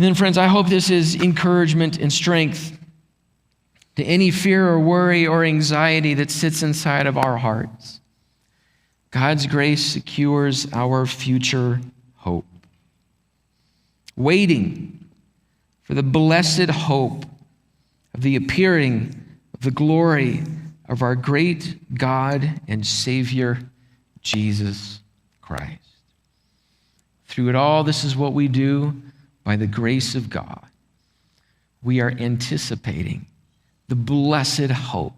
And then, friends, I hope this is encouragement and strength to any fear or worry or anxiety that sits inside of our hearts. God's grace secures our future hope. Waiting for the blessed hope of the appearing of the glory of our great God and Savior, Jesus Christ. Through it all, this is what we do by the grace of God. We are anticipating the blessed hope,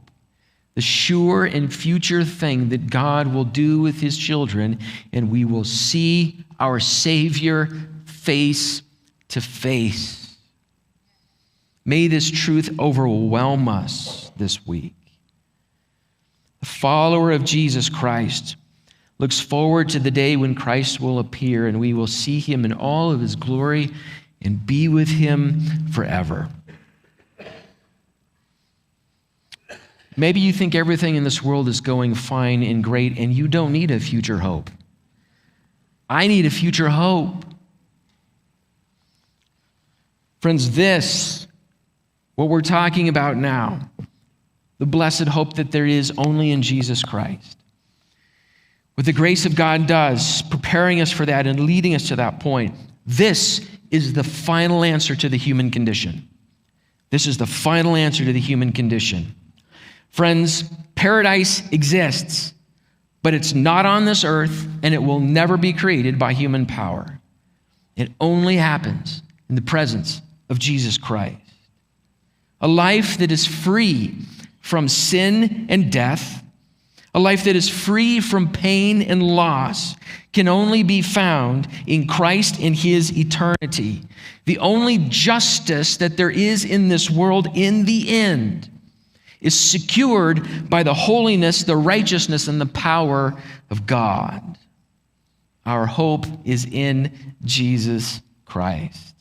the sure and future thing that God will do with his children, and we will see our Savior face to face. May this truth overwhelm us this week. The follower of Jesus Christ looks forward to the day when Christ will appear and we will see him in all of his glory and be with him forever. Maybe you think everything in this world is going fine and great and you don't need a future hope. I need a future hope. Friends, this, what we're talking about now, the blessed hope that there is only in Jesus Christ. What the grace of God does, preparing us for that and leading us to that point, this is the final answer to the human condition. This is the final answer to the human condition. Friends, paradise exists, but it's not on this earth, and it will never be created by human power. It only happens in the presence of Jesus Christ. A life that is free from sin and death, a life that is free from pain and loss, can only be found in Christ in his eternity. The only justice that there is in this world in the end is secured by the holiness, the righteousness, and the power of God. Our hope is in Jesus Christ.